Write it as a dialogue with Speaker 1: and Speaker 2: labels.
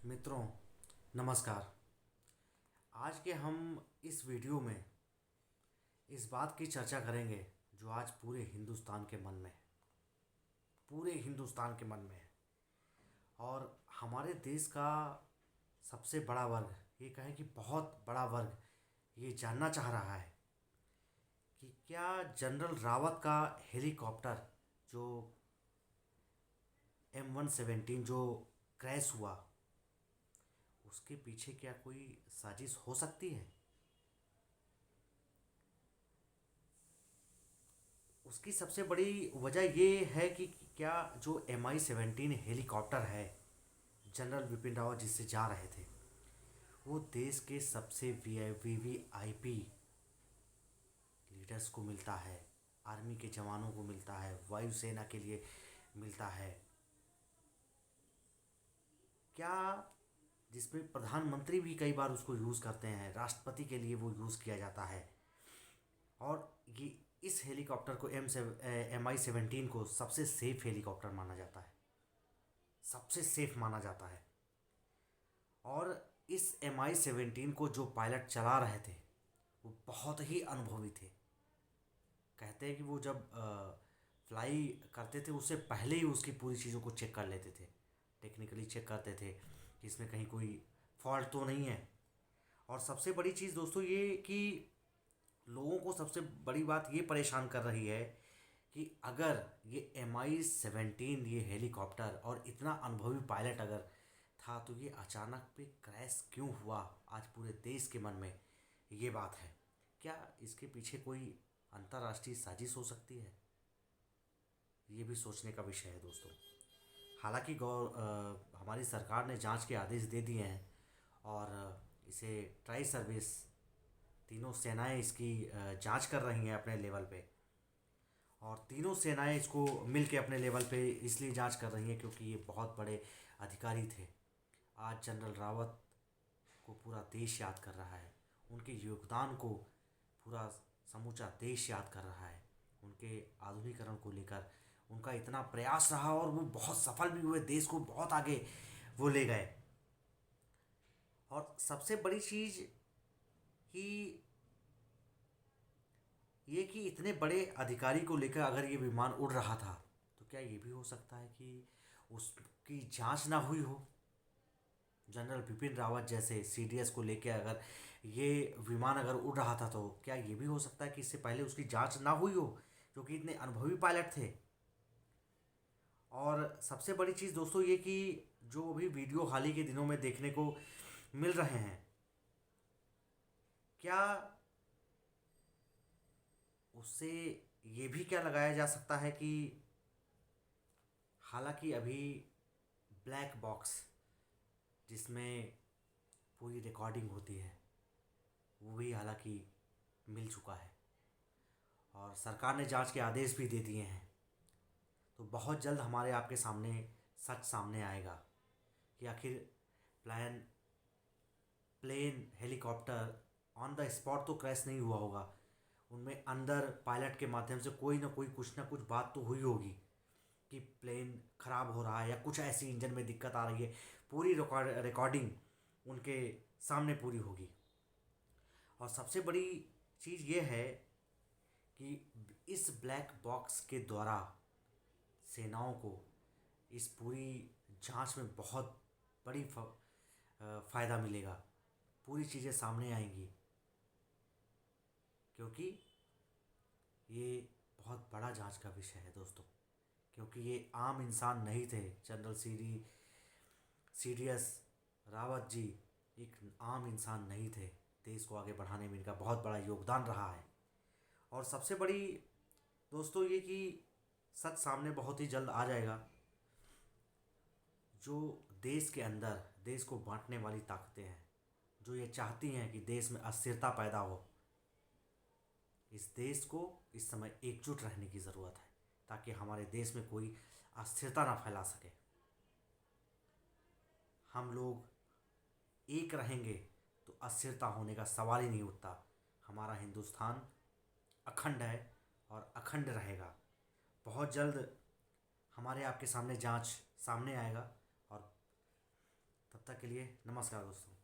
Speaker 1: मित्रों, नमस्कार। आज के हम इस वीडियो में इस बात की चर्चा करेंगे जो आज पूरे हिंदुस्तान के मन में है, पूरे हिंदुस्तान के मन में है। और हमारे देश का सबसे बड़ा वर्ग, ये कहें कि बहुत बड़ा वर्ग, ये जानना चाह रहा है कि क्या जनरल रावत का हेलीकॉप्टर जो M117 जो क्रैश हुआ, उसके पीछे क्या कोई साजिश हो सकती है। उसकी सबसे बड़ी वजह ये है कि क्या जो MI-17 हेलीकॉप्टर है, जनरल बिपिन रावत जिससे जा रहे थे, वो देश के सबसे वीवीआईपी लीडर्स को मिलता है, आर्मी के जवानों को मिलता है, वायुसेना के लिए मिलता है। क्या जिसमें प्रधानमंत्री भी कई बार उसको यूज़ करते हैं, राष्ट्रपति के लिए वो यूज़ किया जाता है। और ये इस हेलीकॉप्टर को MI-17 को सबसे सेफ हेलीकॉप्टर माना जाता है, सबसे सेफ माना जाता है। और इस MI-17 को जो पायलट चला रहे थे वो बहुत ही अनुभवी थे। कहते हैं कि वो जब फ्लाई करते थे उससे पहले ही उसकी पूरी चीज़ों को चेक कर लेते थे, टेक्निकली चेक करते थे कि इसमें कहीं कोई फॉल्ट तो नहीं है। और सबसे बड़ी चीज़ दोस्तों ये कि लोगों को सबसे बड़ी बात ये परेशान कर रही है कि अगर ये MI-17 ये हेलीकॉप्टर और इतना अनुभवी पायलट अगर था तो ये अचानक पे क्रैश क्यों हुआ, आज पूरे देश के मन में ये बात है। क्या इसके पीछे कोई अंतर्राष्ट्रीय साजिश हो सकती है, ये भी सोचने का विषय है दोस्तों। हालांकि हमारी सरकार ने जांच के आदेश दे दिए हैं और इसे ट्राई सर्विस तीनों सेनाएं इसकी जांच कर रही हैं अपने लेवल पे। और तीनों सेनाएं इसको मिल के अपने लेवल पे इसलिए जांच कर रही हैं क्योंकि ये बहुत बड़े अधिकारी थे। आज जनरल रावत को पूरा देश याद कर रहा है, उनके योगदान को पूरा समूचा देश याद कर रहा है। उनके आधुनिकीकरण को लेकर उनका इतना प्रयास रहा और वो बहुत सफल भी हुए, देश को बहुत आगे वो ले गए। और सबसे बड़ी चीज़ कि ये कि इतने बड़े अधिकारी को लेकर अगर ये विमान उड़ रहा था तो क्या ये भी हो सकता है कि उसकी जांच ना हुई हो। जनरल बिपिन रावत जैसे CDS को लेकर अगर ये विमान अगर उड़ रहा था तो क्या ये भी हो सकता है कि इससे पहले उसकी जांच ना हुई हो, जो कि इतने अनुभवी पायलट थे। और सबसे बड़ी चीज़ दोस्तों ये कि जो भी वीडियो हाल ही के दिनों में देखने को मिल रहे हैं, क्या उससे ये भी क्या लगाया जा सकता है कि हालांकि अभी ब्लैक बॉक्स जिसमें पूरी रिकॉर्डिंग होती है वो भी हालांकि मिल चुका है और सरकार ने जांच के आदेश भी दे दिए हैं। तो बहुत जल्द हमारे आपके सामने सच सामने आएगा कि आखिर plan plane helicopter on the spot तो क्रैश नहीं हुआ होगा, उनमें अंदर पायलट के माध्यम से कोई ना कुछ बात तो हुई होगी कि प्लेन ख़राब हो रहा है या कुछ ऐसी इंजन में दिक्कत आ रही है। पूरी रिकॉर्डिंग उनके सामने पूरी होगी। और सबसे बड़ी चीज़ ये है कि इस ब्लैक बॉक्स के द्वारा सेनाओं को इस पूरी जांच में बहुत बड़ी फ़ायदा मिलेगा, पूरी चीज़ें सामने आएंगी क्योंकि ये बहुत बड़ा जांच का विषय है दोस्तों। क्योंकि ये आम इंसान नहीं थे, जनरल CDS रावत जी एक आम इंसान नहीं थे, देश को आगे बढ़ाने में इनका बहुत बड़ा योगदान रहा है। और सबसे बड़ी दोस्तों ये कि सच सामने बहुत ही जल्द आ जाएगा। जो देश के अंदर देश को बांटने वाली ताकतें हैं, जो ये चाहती हैं कि देश में अस्थिरता पैदा हो, इस देश को इस समय एकजुट रहने की ज़रूरत है ताकि हमारे देश में कोई अस्थिरता ना फैला सके। हम लोग एक रहेंगे तो अस्थिरता होने का सवाल ही नहीं उठता। हमारा हिंदुस्तान अखंड है और अखंड रहेगा। बहुत जल्द हमारे आपके सामने जांच सामने आएगा और तब तक तक के लिए नमस्कार दोस्तों।